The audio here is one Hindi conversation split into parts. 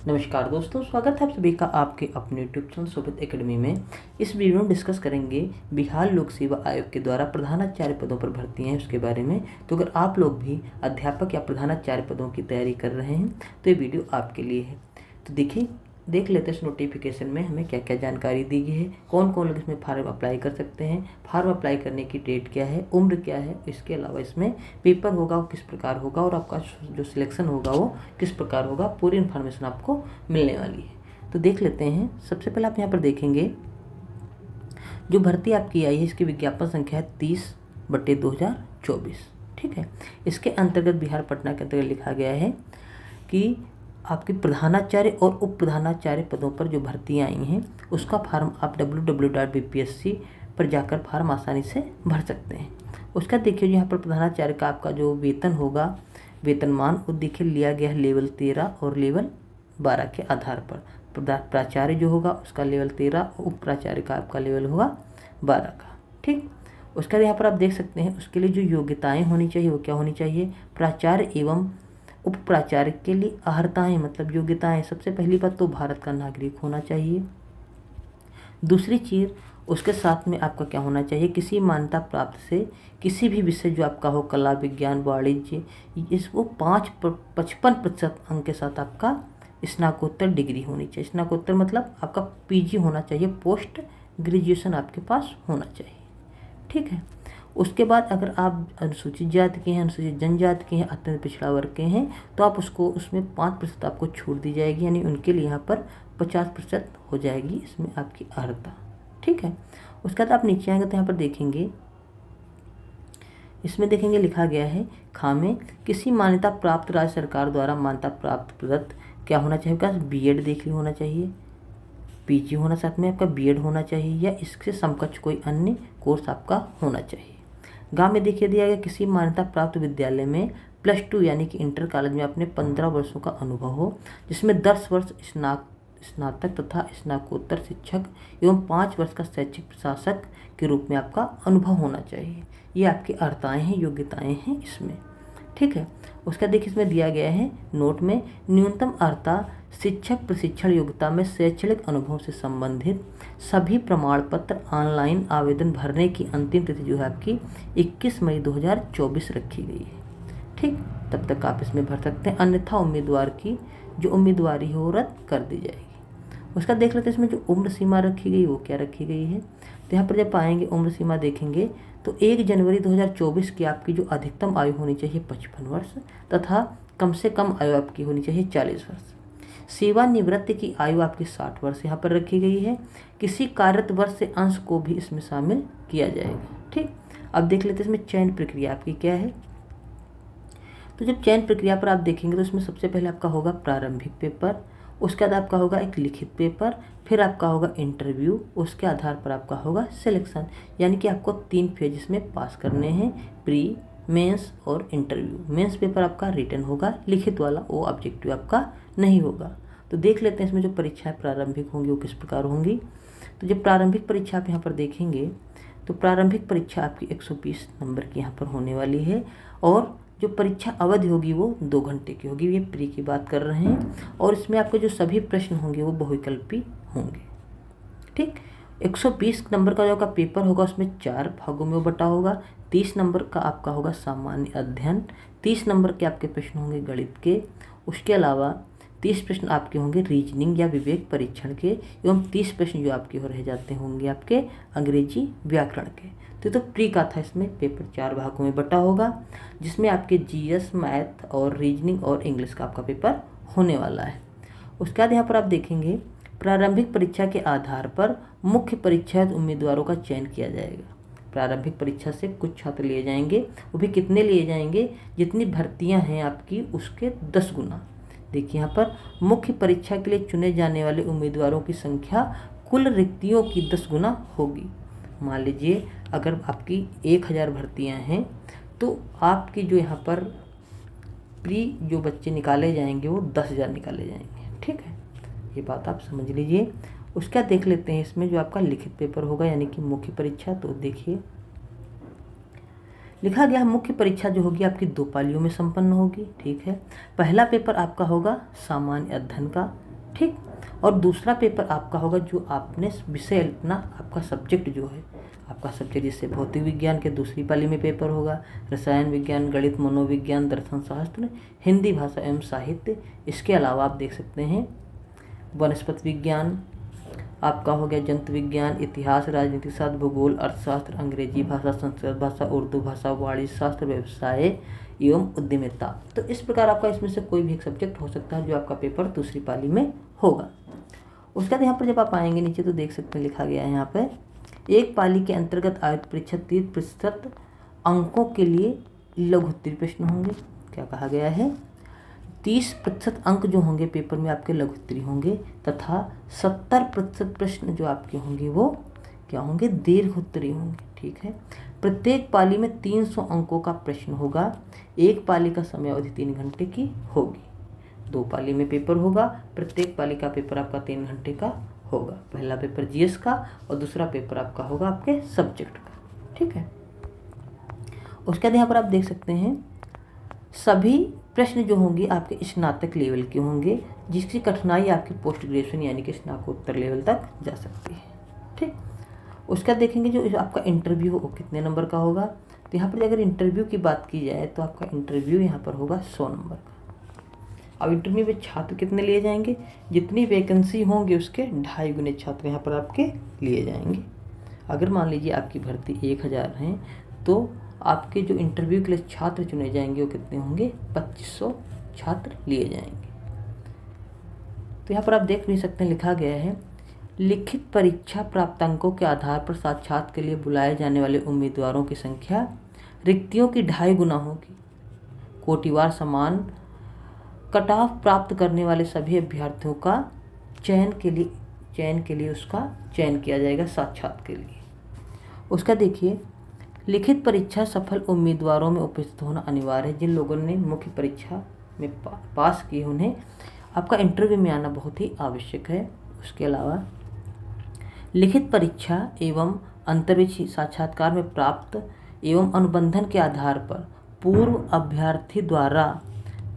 नमस्कार दोस्तों, स्वागत है आप सभी का आपके अपने यूट्यूब चैनल सोभित एकेडमी में। इस वीडियो में डिस्कस करेंगे बिहार लोक सेवा आयोग के द्वारा प्रधानाचार्य पदों पर भर्ती हैं उसके बारे में। तो अगर आप लोग भी अध्यापक या प्रधानाचार्य पदों की तैयारी कर रहे हैं तो ये वीडियो आपके लिए है। तो देख लेते हैं इस नोटिफिकेशन में हमें क्या क्या जानकारी दी गई है, कौन कौन लोग इसमें फार्म अप्लाई कर सकते हैं, फार्म अप्लाई करने की डेट क्या है, उम्र क्या है, इसके अलावा इसमें पेपर होगा वो किस प्रकार होगा और आपका जो सिलेक्शन होगा वो किस प्रकार होगा, पूरी इन्फॉर्मेशन आपको मिलने वाली है। तो देख लेते हैं। सबसे पहले आप यहाँ पर देखेंगे जो भर्ती आपकी आई है इसकी विज्ञापन संख्या है 30/2024। ठीक है। इसके अंतर्गत बिहार पटना के अंतर्गत लिखा गया है कि आपके प्रधानाचार्य और उप प्रधानाचार्य पदों पर जो भर्तियां आई हैं उसका फार्म आप www.bpsc पर जाकर फार्म आसानी से भर सकते हैं। उसका देखिए यहाँ पर प्रधानाचार्य का आपका जो वेतन होगा, वेतनमान, वो देखिए लिया गया है लेवल 13 और लेवल 12 के आधार पर। प्राचार्य जो होगा उसका लेवल 13, उप प्राचार्य का आपका लेवल होगा 12 का। ठीक। उसका यहाँ पर आप देख सकते हैं उसके लिए जो योग्यताएँ होनी चाहिए वो क्या होनी चाहिए। प्राचार्य एवं उप प्राचार्य के लिए अर्हताएँ मतलब योग्यताएं, सबसे पहली बात तो भारत का नागरिक होना चाहिए। दूसरी चीज़ उसके साथ में आपका क्या होना चाहिए, किसी मान्यता प्राप्त से किसी भी विषय जो आपका हो, कला, विज्ञान, वाणिज्य, इसको 55% अंक के साथ आपका स्नातकोत्तर डिग्री होनी चाहिए। स्नातकोत्तर मतलब आपका पीजी होना चाहिए, पोस्ट ग्रेजुएशन आपके पास होना चाहिए। ठीक है। उसके बाद अगर आप अनुसूचित जाति के हैं, अनुसूचित जनजाति के हैं, अत्यंत पिछड़ा वर्ग के हैं तो आप उसमें 5% आपको छूट दी जाएगी, यानी उनके लिए यहाँ पर 50% हो जाएगी इसमें आपकी अर्हता। ठीक है। उसके बाद आप नीचे आएंगे तो यहाँ पर देखेंगे, इसमें देखेंगे लिखा गया है खामे किसी मान्यता प्राप्त राज्य सरकार द्वारा मान्यता प्राप्त प्रदत्त क्या होना चाहिए, क्या बीएड देख ली होना चाहिए, पीजी होना, साथ में आपका बीएड होना चाहिए या इससे समकक्ष कोई अन्य कोर्स आपका होना चाहिए। गांव में देखिए दिया गया किसी मान्यता प्राप्त विद्यालय में +2 यानी कि इंटर कॉलेज में अपने 15 वर्षों का अनुभव हो, जिसमें 10 वर्ष स्नातक तथा स्नातकोत्तर शिक्षक एवं 5 वर्ष का शैक्षिक प्रशासक के रूप में आपका अनुभव होना चाहिए। ये आपकी अर्हताएँ हैं, योग्यताएँ हैं इसमें। ठीक है। उसका देखिए इसमें दिया गया है नोट में, न्यूनतम अर्हता शिक्षक प्रशिक्षण योग्यता में शैक्षणिक अनुभव से संबंधित सभी प्रमाण पत्र ऑनलाइन आवेदन भरने की अंतिम तिथि जो है आपकी 21 मई 2024 रखी गई है। ठीक। तब तक आप इसमें भर सकते हैं, अन्यथा उम्मीदवार की जो उम्मीदवारी हो रद्द कर दी जाएगी। उसका देख लेते हैं इसमें जो उम्र सीमा रखी गई वो क्या रखी गई है। तो यहाँ पर जब पाएंगे उम्र सीमा देखेंगे तो 1 जनवरी 2024 की आपकी जो अधिकतम आयु होनी चाहिए 55 वर्ष तथा कम से कम आयु आपकी होनी चाहिए 40 वर्ष। सेवानिवृत्ति की आयु आपकी 60 वर्ष यहाँ पर रखी गई है। किसी कार्यरत वर्ष से अंश को भी इसमें शामिल किया जाएगा। ठीक। अब देख लेते हैं इसमें चयन प्रक्रिया आपकी क्या है। तो जब चयन प्रक्रिया पर आप देखेंगे तो इसमें सबसे पहले आपका होगा प्रारंभिक पेपर, उसके बाद आपका होगा एक लिखित पेपर, फिर आपका होगा इंटरव्यू, उसके आधार पर आपका होगा सिलेक्शन। यानी कि आपको 3 फेज में पास करने हैं, प्री, मेंस और इंटरव्यू। मेंस पेपर आपका रिटन होगा, लिखित वाला वो ऑब्जेक्टिव आपका नहीं होगा। तो देख लेते हैं इसमें जो परीक्षाएं प्रारंभिक होंगी वो किस प्रकार होंगी। तो जब प्रारंभिक परीक्षा आप यहाँ पर देखेंगे तो प्रारंभिक परीक्षा आपकी 120 नंबर की यहाँ पर होने वाली है और जो परीक्षा अवधि होगी वो 2 घंटे की होगी। ये प्री की बात कर रहे हैं और इसमें आपके जो सभी प्रश्न होंगे वो बहुविकल्पी होंगे। ठीक। 120 नंबर का जो आपका पेपर होगा उसमें 4 भागों में वो बटा होगा। 30 नंबर का आपका होगा सामान्य अध्ययन, 30 नंबर के आपके प्रश्न होंगे गणित के, उसके अलावा 30 प्रश्न आपके होंगे रीजनिंग या विवेक परीक्षण के एवं 30 प्रश्न जो आपके हो रह जाते होंगे आपके अंग्रेजी व्याकरण के। तो प्री का था, इसमें पेपर 4 भागों में बटा होगा जिसमें आपके जीएस, मैथ और रीजनिंग और इंग्लिश का आपका पेपर होने वाला है। उसके बाद यहाँ पर आप देखेंगे प्रारंभिक परीक्षा के आधार पर मुख्य परीक्षा उम्मीदवारों का चयन किया जाएगा। प्रारंभिक परीक्षा से कुछ छात्र लिए जाएंगे, वो भी कितने लिए जाएंगे, जितनी भर्तियां हैं आपकी उसके 10 गुना। देखिए यहाँ पर मुख्य परीक्षा के लिए चुने जाने वाले उम्मीदवारों की संख्या कुल रिक्तियों की 10 गुना होगी। मान लीजिए अगर आपकी 1000 भर्तियां हैं तो आपकी जो यहाँ पर प्री जो बच्चे निकाले जाएंगे वो 10,000 निकाले जाएंगे। ठीक है, ये बात आप समझ लीजिए। उसका देख लेते हैं इसमें जो आपका लिखित पेपर होगा यानी कि मुख्य परीक्षा। तो देखिए लिखा गया मुख्य परीक्षा जो होगी आपकी 2 पालियों में संपन्न होगी। ठीक है। पहला पेपर आपका होगा सामान्य अध्ययन का, ठीक। और दूसरा पेपर आपका होगा जो आपने विषय अपना, आपका सब्जेक्ट जो है, आपका सब्जेक्ट जैसे भौतिक विज्ञान के दूसरी पाली में पेपर होगा, रसायन विज्ञान, गणित, मनोविज्ञान, दर्शन शास्त्र, हिंदी भाषा एवं साहित्य। इसके अलावा आप देख सकते हैं वनस्पति विज्ञान आपका हो गया, जंतु विज्ञान, इतिहास, राजनीति शास्त्र, भूगोल, अर्थशास्त्र, अंग्रेजी भाषा, संस्कृत भाषा, उर्दू भाषा, वाणिज्य शास्त्र, व्यवसाय एवं उद्यमिता। तो इस प्रकार आपका इसमें से कोई भी एक सब्जेक्ट हो सकता है जो आपका पेपर दूसरी पाली में होगा। उसके बाद यहाँ पर जब आप आएंगे नीचे तो देख सकते हैं लिखा गया है यहाँ पर, एक पाली के अंतर्गत आयुक्त परीक्षा 30% अंकों के लिए लघुत्तरीय प्रश्न होंगे। क्या कहा गया है, 30% अंक जो होंगे पेपर में आपके लघुत्तरीय होंगे तथा 70% प्रश्न जो आपके होंगे वो क्या होंगे, दीर्घोत्तरीय होंगे। ठीक है। प्रत्येक पाली में 300 अंकों का प्रश्न होगा। एक पाली का समय अवधि 3 घंटे की होगी। 2 पाली में पेपर होगा। प्रत्येक पाली का पेपर आपका 3 घंटे का होगा। पहला पेपर जीएस का और दूसरा पेपर आपका होगा आपके सब्जेक्ट का। ठीक है। उसके बाद यहाँ पर आप देख सकते हैं सभी प्रश्न जो होंगे आपके स्नातक लेवल के होंगे, जिसकी कठिनाई आपकी पोस्ट ग्रेजुएशन यानी कि स्नातकोत्तर लेवल तक जा सकती है। ठीक। उसका देखेंगे जो आपका इंटरव्यू वो कितने नंबर का होगा। तो यहाँ पर अगर इंटरव्यू की बात की जाए तो आपका इंटरव्यू यहाँ पर होगा 100 नंबर का। अब इंटरव्यू में छात्र कितने लिए जाएंगे, जितनी वैकेंसी होंगे उसके 2.5 गुने छात्र यहाँ पर आपके लिए जाएंगे। अगर मान लीजिए आपकी भर्ती 1000 हैं तो आपके जो इंटरव्यू के लिए छात्र चुने जाएंगे वो कितने होंगे, 2500 छात्र लिए जाएंगे। तो यहाँ पर आप देख नहीं सकते हैं लिखा गया है, लिखित परीक्षा प्राप्तांकों के आधार पर साक्षात्कार के लिए बुलाए जाने वाले उम्मीदवारों की संख्या रिक्तियों की 2.5 गुना होगी। कोटिवार समान कट ऑफ प्राप्त करने वाले सभी अभ्यर्थियों का चयन के लिए उसका चयन किया जाएगा साक्षात्कार के लिए। उसका देखिए, लिखित परीक्षा सफल उम्मीदवारों में उपस्थित होना अनिवार्य है। जिन लोगों ने मुख्य परीक्षा में पास की उन्हें आपका इंटरव्यू में आना बहुत ही आवश्यक है। उसके अलावा लिखित परीक्षा एवं अंतर्विषय साक्षात्कार में प्राप्त एवं अनुबंधन के आधार पर पूर्व अभ्यर्थी द्वारा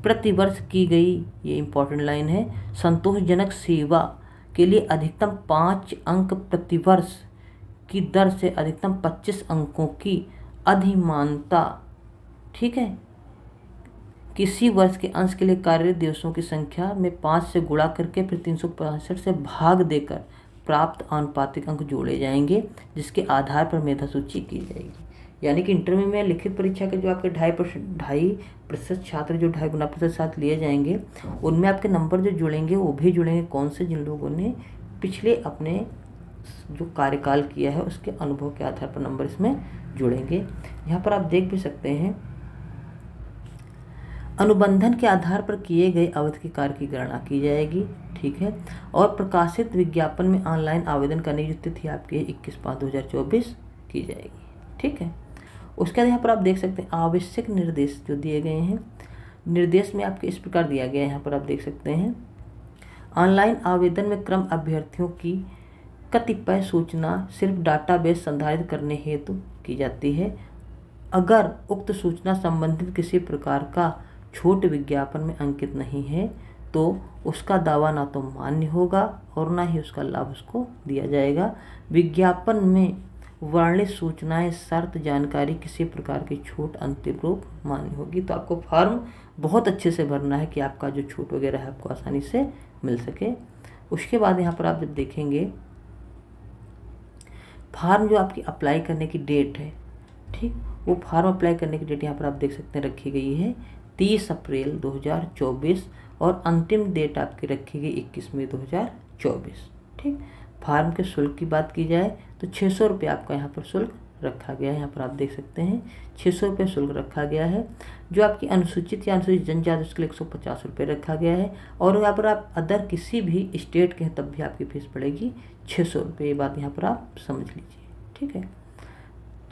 प्रतिवर्ष की गई, ये इम्पोर्टेंट लाइन है, संतोषजनक सेवा के लिए अधिकतम 5 अंक प्रतिवर्ष की दर से अधिकतम 25 अंकों की अधिमानता। ठीक है। किसी वर्ष के अंश के लिए कार्यरत दिवसों की संख्या में 5 से गुणा करके फिर 365 से भाग देकर प्राप्त आनुपातिक अंक जोड़े जाएंगे, जिसके आधार पर मेधा सूची की जाएगी। यानी कि इंटरव्यू में लिखित परीक्षा के जो आपके 2.5% छात्र जो 2.5 गुना प्रतिशत लिए जाएंगे, उनमें आपके नंबर जो जुड़ेंगे वो भी जुड़ेंगे कौन से, जिन लोगों ने पिछले अपने जो कार्यकाल किया है उसके अनुभव के आधार पर नंबर इसमें जुड़ेंगे। यहाँ पर आप देख भी सकते हैं, अनुबंधन के आधार पर किए गए अवधि के कार्य की गणना की जाएगी। ठीक है। और प्रकाशित विज्ञापन में ऑनलाइन आवेदन करने की तिथि आपकी 21/5/2024 की जाएगी। ठीक है। उसके बाद यहाँ पर आप देख सकते हैं आवश्यक निर्देश जो दिए गए हैं। निर्देश में आपके इस प्रकार दिया गया है, यहाँ पर आप देख सकते हैं, ऑनलाइन आवेदन में क्रम अभ्यर्थियों की कतिपय सूचना सिर्फ डाटाबेस संधारित करने हेतु की जाती है। अगर उक्त सूचना संबंधित किसी प्रकार का छूट विज्ञापन में अंकित नहीं है तो उसका दावा ना तो मान्य होगा और ना ही उसका लाभ उसको दिया जाएगा। विज्ञापन में वर्णित सूचनाएं, शर्त, जानकारी, किसी प्रकार की छूट अंतिम रूप मान्य होगी। तो आपको फॉर्म बहुत अच्छे से भरना है कि आपका जो छूट वगैरह है आपको आसानी से मिल सके। उसके बाद यहाँ पर आप जब देखेंगे फॉर्म जो आपकी अप्लाई करने की डेट है, ठीक, वो फॉर्म अप्लाई करने की डेट यहाँ पर आप देख सकते हैं रखी गई है 30 अप्रैल 2024 और अंतिम डेट आपकी रखी गई 21 मई 2024। ठीक। फॉर्म के शुल्क की बात की जाए तो 600 रुपये आपका यहाँ पर शुल्क रखा गया है। यहाँ पर आप देख सकते हैं 600 रुपये शुल्क रखा गया है। जो आपकी अनुसूचित या अनुसूचित जनजाति उसके लिए 150 रुपये रखा गया है। और यहाँ पर आप अदर किसी भी स्टेट के हैं तब भी आपकी फीस पड़ेगी 600 रुपये। ये बात यहाँ पर आप समझ लीजिए। ठीक है।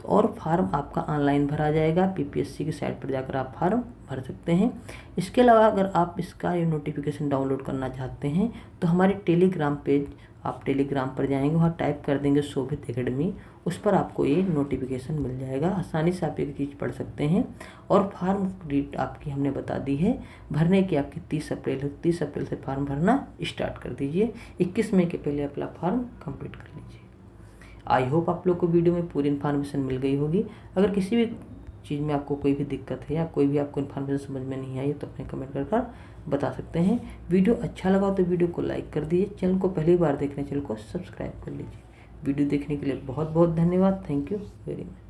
तो और फार्म आपका ऑनलाइन भरा जाएगा, पीपीएससी की साइट पर जाकर आप फार्म भर सकते हैं। इसके अलावा अगर आप इसका ये नोटिफिकेशन डाउनलोड करना चाहते हैं तो हमारे टेलीग्राम पेज, आप टेलीग्राम पर जाएंगे, वहाँ टाइप कर देंगे शोभित एकेडमी, उस पर आपको ये नोटिफिकेशन मिल जाएगा। आसानी से आप एक चीज़ पढ़ सकते हैं। और फार्म डेट आपकी हमने बता दी है, भरने की आपकी 30 अप्रैल है। 30 अप्रैल से फार्म भरना स्टार्ट कर दीजिए। 21 मई के पहले अपना फार्म कंप्लीट कर लीजिए। आई होप आप लोग को वीडियो में पूरी इन्फॉर्मेशन मिल गई होगी। अगर किसी भी चीज़ में आपको कोई भी दिक्कत है या कोई भी आपको इन्फॉर्मेशन समझ में नहीं आई तो अपने कमेंट कर बता सकते हैं। वीडियो अच्छा लगा तो वीडियो को लाइक कर दीजिए। चैनल को पहली बार देखने चैनल को सब्सक्राइब कर लीजिए। वीडियो देखने के लिए बहुत बहुत धन्यवाद। Thank you very much.